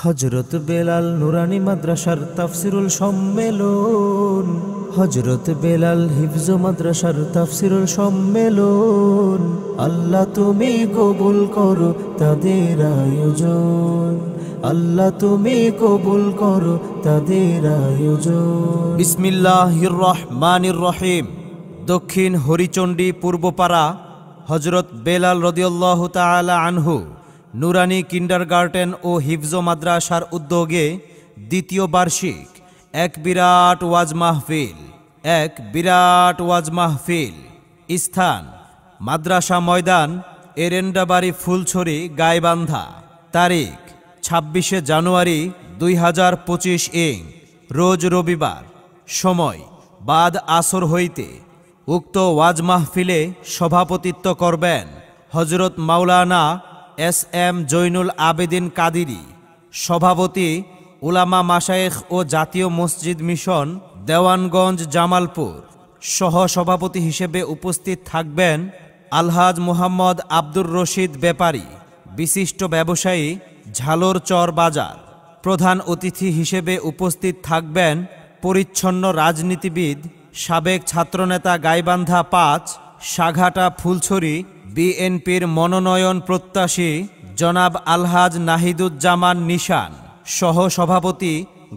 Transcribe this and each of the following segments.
হযরত বেলাল নুরানি মাদ্রাসার তাফসিরুল সম্মেলন, হযরত বেলাল হিফজ মাদ্রাসার তাফসিরুল সম্মেলন। আল্লাহ তুমি কবুল করো তাদের আয়োজন, আল্লাহ তুমি কবুল করো তাদের আয়োজন। বিসমিল্লাহির রহমানির রহিম। দক্ষিণ হরিচণ্ডী পূর্বপাড়া হযরত বেলাল রাদিয়াল্লাহু তাআলা আনহু নুরানি কিন্ডারগার্টেন ও হিফজ মাদ্রাসার উদ্যোগে দ্বিতীয় বার্ষিক এক বিরাট ওয়াজ মাহফিল। স্থান মাদ্রাসা ময়দান, এরেন্ডাবাড়ি, ফুলছড়ি, গাইবান্ধা। তারিখ 26শে জানুয়ারি 2025 ইং রোজ রবিবার। সময় বাদ আসর হইতে। উক্ত ওয়াজ মাহফিলে সভাপতিত্ব করবেন হযরত মাওলানা এস.এম. জৈনুল আবেদিন কাদিরি, সভাপতি উলামা মাশায়েখ ও জাতীয় মসজিদ মিশন দেওয়ানগঞ্জ জামালপুর। সহ সভাপতি হিসেবে উপস্থিত থাকবেন আলহাজ মুহাম্মদ আব্দুর রশিদ ব্যাপারী, বিশিষ্ট ব্যবসায়ী, ঝালরচর বাজার। প্রধান অতিথি হিসেবে উপস্থিত থাকবেন পরিচ্ছন্ন রাজনীতিবিদ, সাবেক ছাত্রনেতা, গাইবান্ধা ৫, সাঘাটা, ফুলছড়ি বিএনপির মনোনয়ন প্রত্যাশী জনাব আলহাজ নাহিদুজ্জামান নিশান, সহ সভাপতি,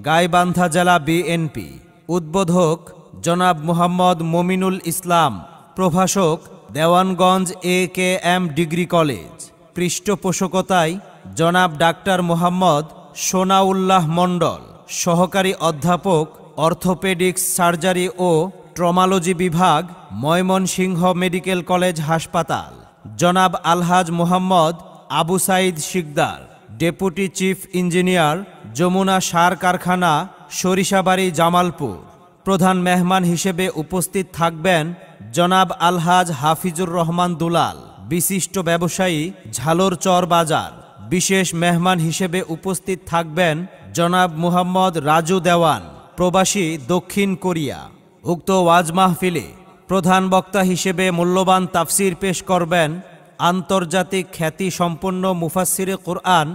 গাইবান্ধা জেলা বিএনপি। উদ্বোধক জনাব মুহাম্মদ মমিনুল ইসলাম, প্রভাষক, দেওয়ানগঞ্জ এ.কে.এম. Degree college. পৃষ্ঠপোষকতায় জনাব ডাক্তার মুহাম্মদ সোনাউল্লাহ মণ্ডল, সহকারী অধ্যাপক, অর্থোপেডিক্স সার্জারি ও ট্রমালজি বিভাগ, ময়মনসিংহ মেডিকেল কলেজ হাসপাতাল। জনাব Alhaj Muhammad Abu Sayeed Sikdar, deputy chief engineer, Jamuna সার কারখানা, সরিষাবাড়ি, জামালপুর। প্রধান মেহমান হিসেবে উপস্থিত থাকবেন জনাব আলহাজ হাফিজুর রহমান দুলাল, বিশিষ্ট ব্যবসায়ী, ঝালরচর বাজার। বিশেষ মেহমান হিসেবে উপস্থিত থাকবেন জনাব মুহাম্মদ রাজু দেওয়ান, প্রবাসী, দক্ষিণ কোরিয়া। উক্ত ওয়াজ মাহফিলে প্রধান বক্তা হিসেবে মূল্যবান তাফসির পেশ করবেন আন্তর্জাতিক খ্যাতি সম্পন্ন মুফাসসিরে কুরআন,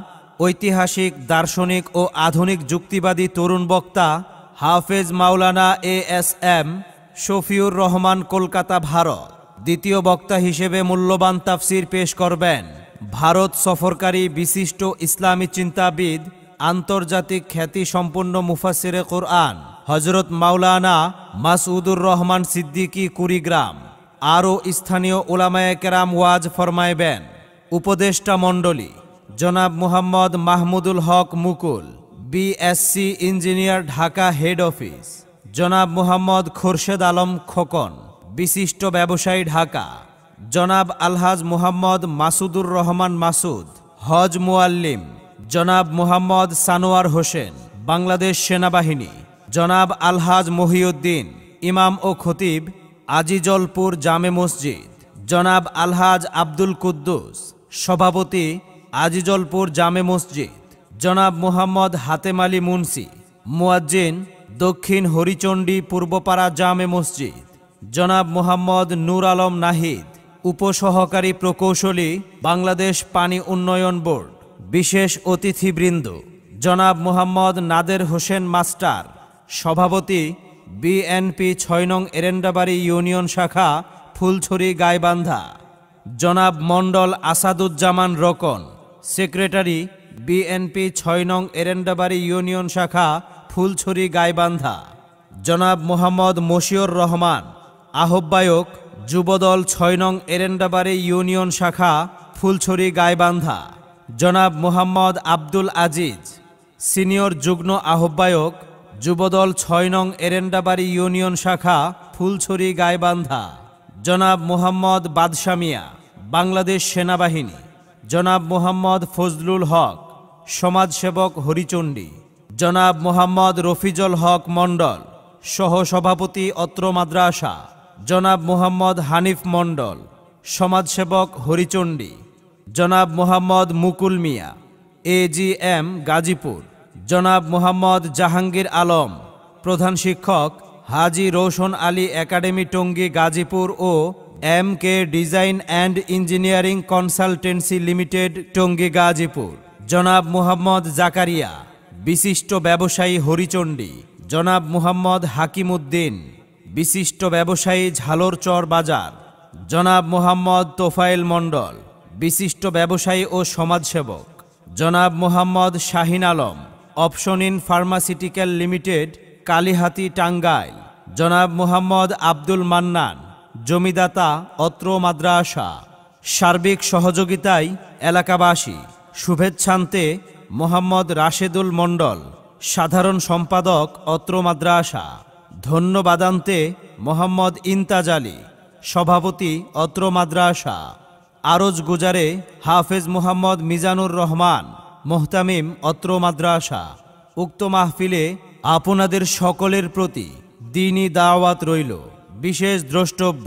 ঐতিহাসিক, দার্শনিক ও আধুনিক যুক্তিবাদী তরুণ বক্তা হাফেজ মাওলানা এ.এস.এম. শফিউর রহমান, কলকাতা, ভারত। দ্বিতীয় বক্তা হিসেবে মূল্যবান তাফসির পেশ করবেন ভারত সফরকারী বিশিষ্ট ইসলামী চিন্তাবিদ, আন্তর্জাতিক খ্যাতি সম্পন্ন মুফাসসিরে কুরআন হযরত মাওলানা মাসউদুর রহমান সিদ্দিকী, কুড়িগ্রাম। আরও স্থানীয় উলামায়ে কেরাম ওয়াজ ফরমাইবেন। উপদেষ্টা মণ্ডলী জনাব Muhammad Mahmudul Haque Mukul, BSc engineer, Dhaka head office. জনাব মুহাম্মদ খোরশেদ আলম খোকন, বিশিষ্ট ব্যবসায়ী, ঢাকা। জনাব আলহাজ মুহাম্মদ মাসুদুর রহমান মাসুদ, হজ মুআল্লিম। জনাব মুহাম্মদ সানোয়ার হোসেন, বাংলাদেশ সেনাবাহিনী। জনাব আলহাজ মহিউদ্দিন, ইমাম ও খতিব, আজিজলপুর জামে মসজিদ। জনাব আলহাজ আব্দুল কুদ্দুস, সভাপতি, আজিজলপুর জামে মসজিদ। জনাব মুহাম্মদ হাতেম আলী মুন্সি, মুয়াজ্জিন, দক্ষিণ হরিচণ্ডী পূর্বপাড়া জামে মসজিদ। জনাব মুহাম্মদ নূর আলম নাহিদ, উপসহকারী প্রকৌশলী, বাংলাদেশ পানি উন্নয়ন বোর্ড। বিশেষ অতিথিবৃন্দ জনাব মুহাম্মদ নাদের হোসেন মাস্টার, সভাপতি, বিএনপি ৬ নং এরেন্ডাবাড়ি ইউনিয়ন শাখা, ফুলছড়ি, গাইবান্ধা। জনাব মণ্ডল আসাদুজ্জামান রকন, সেক্রেটারি, বিএনপি ৬ নং এরেন্ডাবাড়ি ইউনিয়ন শাখা, ফুলছড়ি, গাইবান্ধা। জনাব মোহাম্মদ মশিউর রহমান, আহ্বায়ক, যুবদল ৬ নং এরেন্ডাবাড়ি ইউনিয়ন শাখা, ফুলছড়ি, গাইবান্ধা। জনাব মুহাম্মদ আব্দুল আজিজ, সিনিয়র যুগ্ম আহ্বায়ক, যুবদল ৬ নং এরেন্ডাবাড়ি ইউনিয়ন শাখা, ফুলছড়ি, গাইবান্ধা। জনাব মুহাম্মদ বাদশা মিয়া, বাংলাদেশ সেনাবাহিনী। জনাব মুহাম্মদ ফজলুল হক, সমাজসেবক, হরিচণ্ডী। জনাব মুহাম্মদ রফিজুল হক মণ্ডল, সহসভাপতি, অত্র মাদ্রাসা। জনাব মুহাম্মদ হানিফ মণ্ডল, সমাজসেবক, হরিচণ্ডী। জনাব মুহাম্মদ মুকুল মিয়া, এজিএম, গাজীপুর। জনাব মুহাম্মদ জাহাঙ্গীর আলম, প্রধান শিক্ষক, হাজী রৌশন আলী একাডেমি, টঙ্গী, গাজীপুর ও M K design and engineering consultancy limited, Tongi, Gazipur. জনাব মুহাম্মদ জাকারিয়া, বিশিষ্ট ব্যবসায়ী হরিচণ্ডী। জনাব মুহাম্মদ হাকিম উদ্দিন, বিশিষ্ট ব্যবসায়ী ঝালরচর বাজার। জনাব মুহাম্মদ তোফায়েল মণ্ডল, বিশিষ্ট ব্যবসায়ী ও সমাজসেবক। জনাব Muhammad Shahin Alam, option in pharmaceutical limited, Kalihati, Tangail. জনাব মুহাম্মদ আব্দুল মান্নান, জমিদাতা, অত্র মাদ্রাসা। সার্বিক সহযোগিতায় এলাকাবাসী। শুভেচ্ছান্তে মোহাম্মদ রাশেদুল মণ্ডল, সাধারণ সম্পাদক, অত্র মাদ্রাসা। ধন্যবাদান্তে মোহাম্মদ ইন্তাজ আলী, সভাপতি, অত্র মাদ্রাসা। আরজ গুজারে হাফেজ মুহাম্মদ মিজানুর রহমান, মোহতামিম, অত্র মাদ্রাসা। উক্ত মাহফিলে আপনাদের সকলের প্রতি দ্বীনি দাওয়াত রইল। বিশেষ দ্রষ্টব্য,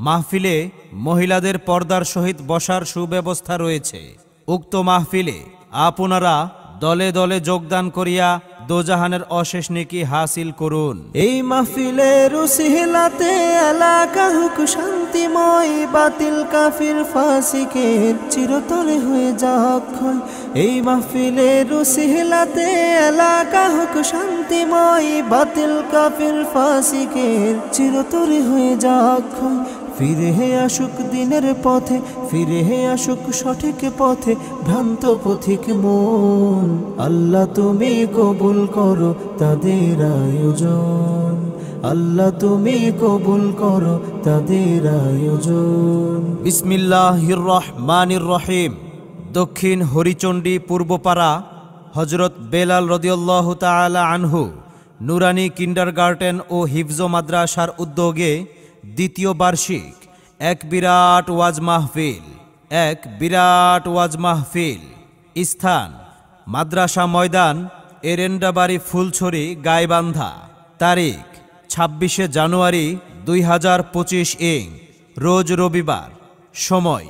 মাহফিলে মহিলাদের পর্দার সহিত বসার সুব্যবস্থা রয়েছে। উক্ত মাহফিলে আপনারা দলে দলে যোগদান করিয়া দোজাহানের অশেষ নেকি হাসিল করুন। এই মাহফিলের উসিলাতে এলাকা হুক শান্তিময়, বাতিল কাফির ফাসিকের চিরতরে হয়ে যাক ক্ষয়। এই মাহফিলের উসিলাতে এলাকা হুক শান্তিময়, বাতিল কাফির ফাসিকের চিরতরে হয়ে যাক ক্ষয়। ফিরে হে আসুক দিনের পথে, ফিরে হে আসুক সঠিক পথে ভ্রান্ত পথিক মন। আল্লাহ তুমি কবুল করো তাদের আয়োজন, আল্লাহ তুমি কবুল করো তাদের আয়োজন। বিসমিল্লাহির রহমানির রহিম। দক্ষিণ হরিচণ্ডী, পূর্বপাড়া, হযরত বেলাল রাদিয়াল্লাহু তাআলা আনহু নুরানি কিন্ডারগার্টেন ও হিফজ মাদ্রাসার উদ্যোগে দ্বিতীয় বার্ষিক এক বিরাট ওয়াজ মাহফিল, এক বিরাট ওয়াজ মাহফিল। স্থান মাদ্রাসা ময়দান, এরেন্ডাবাড়ি, ফুলছড়ি, গাইবান্ধা। তারিখ 26শে জানুয়ারি 2025 ইং, রোজ রবিবার। সময়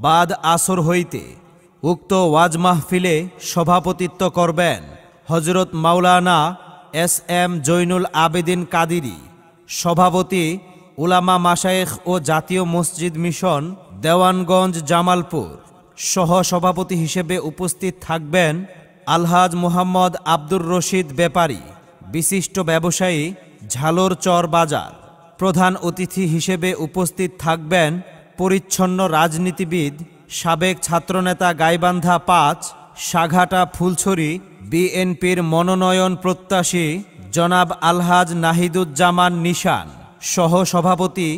বাদ আসর হইতে। উক্ত ওয়াজ মাহফিলে সভাপতিত্ব করবেন হযরত মাওলানা এস.এম. জৈনুল আবেদিন কাদিরি, সভাপতি উলামা মাশায়েখ ও জাতীয় মসজিদ মিশন, দেওয়ানগঞ্জ, জামালপুর। সহ সভাপতি হিসেবে উপস্থিত থাকবেন আলহাজ মুহাম্মদ আব্দুর রশিদ ব্যাপারী, বিশিষ্ট ব্যবসায়ী, ঝালরচর বাজার। প্রধান অতিথি হিসেবে উপস্থিত থাকবেন পরিচ্ছন্ন রাজনীতিবিদ, সাবেক ছাত্রনেতা, গাইবান্ধা 5, সাঘাটা, ফুলছড়ি, বিএনপির মনোনয়ন প্রত্যাশী জনাব আলহাজ নাহিদুজ্জামান নিশান, সহ সভাপতি,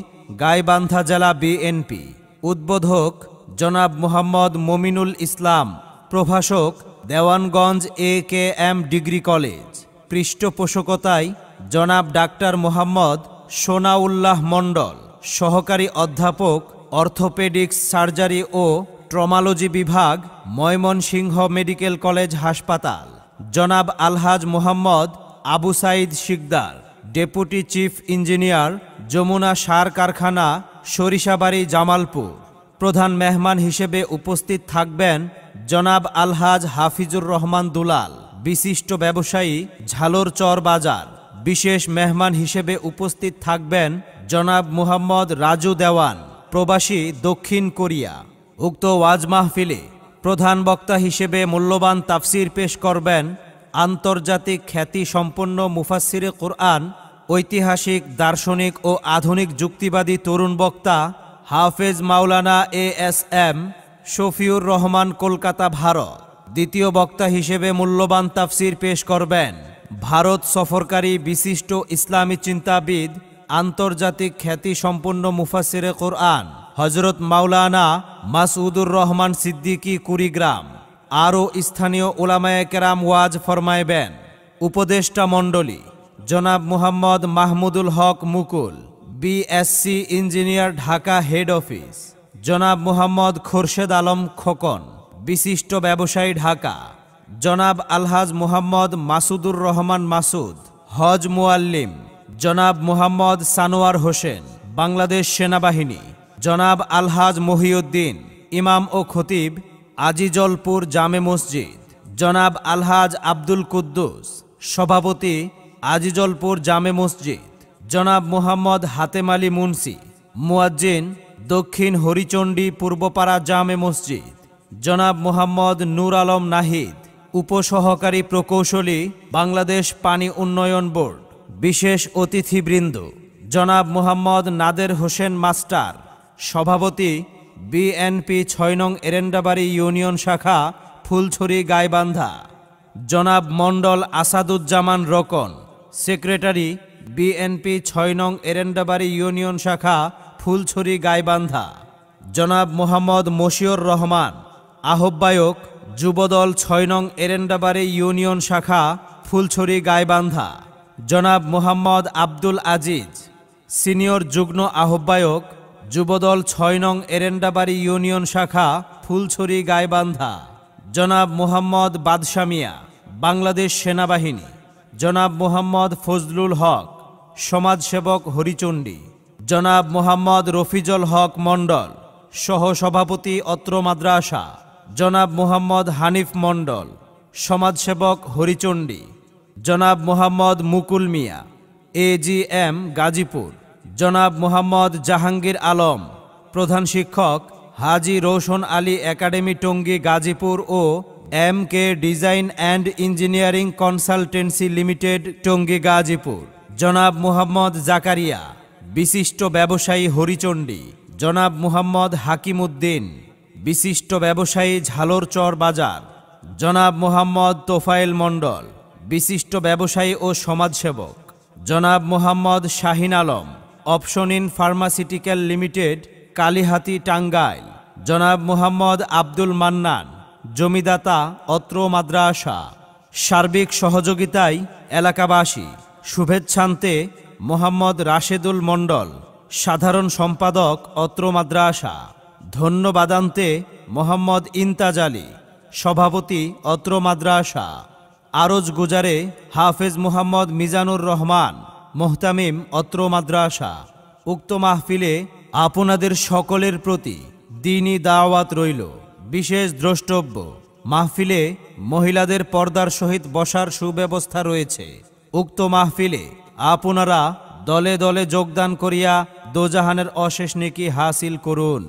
গাইবান্ধা জেলা বিএনপি। উদ্বোধক জনাব মুহাম্মদ মমিনুল ইসলাম, প্রভাষক, দেওয়ানগঞ্জ AKM ডিগ্রি কলেজ। পৃষ্ঠপোষকতায় জনাব ডাক্তার মোহাম্মদ সোনাউল্লাহ মণ্ডল, সহকারী অধ্যাপক, অর্থোপেডিক্স সার্জারি ও ট্রমালজি বিভাগ, ময়মনসিংহ মেডিকেল কলেজ হাসপাতাল। জনাব Alhaj Mohammad Abu Sayeed Sikdar, deputy chief engineer, Jamuna সার কারখানা, সরিষাবাড়ি, জামালপুর। প্রধান মেহমান হিসেবে উপস্থিত থাকবেন জনাব আলহাজ হাফিজুর রহমান দুলাল, বিশিষ্ট ব্যবসায়ী, ঝালরচর বাজার। বিশেষ মেহমান হিসেবে উপস্থিত থাকবেন জনাব মুহাম্মদ রাজু দেওয়ান, প্রবাসী, দক্ষিণ কোরিয়া। উক্ত ওয়াজ মাহফিলে প্রধান বক্তা হিসেবে মূল্যবান তাফসির পেশ করবেন আন্তর্জাতিক খ্যাতি সম্পন্ন মুফাসসিরে কুরআন, ঐতিহাসিক, দার্শনিক ও আধুনিক যুক্তিবাদী তরুণ বক্তা হাফেজ মাওলানা ASM শফিউর রহমান, কলকাতা, ভারত। দ্বিতীয় বক্তা হিসেবে মূল্যবান তাফসির পেশ করবেন ভারত সফরকারী বিশিষ্ট ইসলামী চিন্তাবিদ, আন্তর্জাতিক খ্যাতি সম্পন্ন মুফাসসিরে কুরআন হযরত মাওলানা মাসউদুর রহমান সিদ্দিকী, কুড়িগ্রাম। আরও স্থানীয় উলামায়ে কেরাম ওয়াজ ফরমাইবেন। উপদেষ্টা মণ্ডলী জনাব মুহাম্মদ মাহমুদুল হক মুকুল, BSc engineer, Dhaka head office. জনাব মুহাম্মদ খোরশেদ আলম খোকন, বিশিষ্ট ব্যবসায়ী, ঢাকা। জনাব আলহাজ মুহাম্মদ মাসুদুর রহমান মাসুদ, হজ মুআল্লিম। জনাব মুহাম্মদ সানোয়ার হোসেন, বাংলাদেশ সেনাবাহিনী। জনাব আলহাজ মহিউদ্দিন, ইমাম ও খতিব, আজিজলপুর জামে মসজিদ। জনাব আলহাজ আব্দুল কুদ্দুস, সভাপতি, আজিজলপুর জামে মসজিদ। জনাব মুহাম্মদ হাতেম আলী মুন্সি, মুয়াজ্জিন, দক্ষিণ হরিচণ্ডী, পূর্বপাড়া জামে মসজিদ। জনাব মোহাম্মদ নূর আলম নাহিদ, উপসহকারী প্রকৌশলী, বাংলাদেশ পানি উন্নয়ন বোর্ড। বিশেষ অতিথিবৃন্দ জনাব মোহাম্মদ নাদের হোসেন মাস্টার, সভাপতি, বিএনপি ৬ নং এরেন্ডাবাড়ি ইউনিয়ন শাখা, ফুলছড়ি গাইবান্ধা। জনাব মণ্ডল আসাদুজ্জামান রকন, সেক্রেটারি, বিএনপি ৬ নং এরেন্ডাবাড়ি ইউনিয়ন শাখা, ফুলছড়ি গাইবান্ধা। জনাব মোহাম্মদ মশিউর রহমান, আহ্বায়ক, যুবদল ৬ নং এরেন্ডাবাড়ি ইউনিয়ন শাখা, ফুলছড়ি গাইবান্ধা। জনাব মোহাম্মদ আব্দুল আজিজ, সিনিয়র যুগ্ম আহ্বায়ক, যুবদল ৬ নং এরেন্ডাবাড়ি ইউনিয়ন শাখা, ফুলছড়ি গাইবান্ধা। জনাব মোহাম্মদ বাদশা মিয়া, বাংলাদেশ সেনাবাহিনী। জনাব মোহাম্মদ ফজলুল হক, সমাজসেবক, হরিচণ্ডী। জনাব মোহাম্মদ রফিজুল হক মণ্ডল, সহসভাপতি, অত্র মাদ্রাসা। জনাব মোহাম্মদ হানিফ মণ্ডল, সমাজসেবক, হরিচণ্ডী। জনাব মোহাম্মদ মুকুল মিয়া, এজিএম, গাজীপুর। জনাব মোহাম্মদ জাহাঙ্গীর আলম, প্রধান শিক্ষক, হাজী রৌশন আলী একাডেমি, টঙ্গী, গাজীপুর ও MK design and engineering consultancy limited, Tongi, Gazipur. জনাব মোহাম্মদ জাকারিয়া, বিশিষ্ট ব্যবসায়ী, হরিচণ্ডী। জনাব মোহাম্মদ হাকিম উদ্দিন, বিশিষ্ট ব্যবসায়ী, ঝালরচর বাজার। জনাব মোহাম্মদ তোফায়েল মণ্ডল, বিশিষ্ট ব্যবসায়ী ও সমাজসেবক। জনাব Mohammad Shahin Alam, option pharmaceutical limited, Kalihati, Tangail. জনাব মোহাম্মদ আব্দুল মান্নান, জমিদাতা, অত্র মাদ্রাসা। সার্বিক সহযোগিতায় এলাকাবাসী। শুভেচ্ছান্তে মোহাম্মদ রাশেদুল মণ্ডল, সাধারণ সম্পাদক, অত্র মাদ্রাসা। ধন্যবাদান্তে মোহাম্মদ ইন্তাজ আলী, সভাপতি, অত্র মাদ্রাসা। আরজ গুজারে হাফেজ মোহাম্মদ মিজানুর রহমান, মোহতামিম, অত্র মাদ্রাসা। উক্ত মাহফিলে আপনাদের সকলের প্রতি দ্বীনি দাওয়াত রইল। বিশেষ দ্রষ্টব্য, মাহফিলে মহিলাদের পর্দার সহিত বসার সুব্যবস্থা রয়েছে। উক্ত মাহফিলে আপনারা দলে দলে যোগদান করিয়া দোজাহানের অশেষ নেকি হাসিল করুন।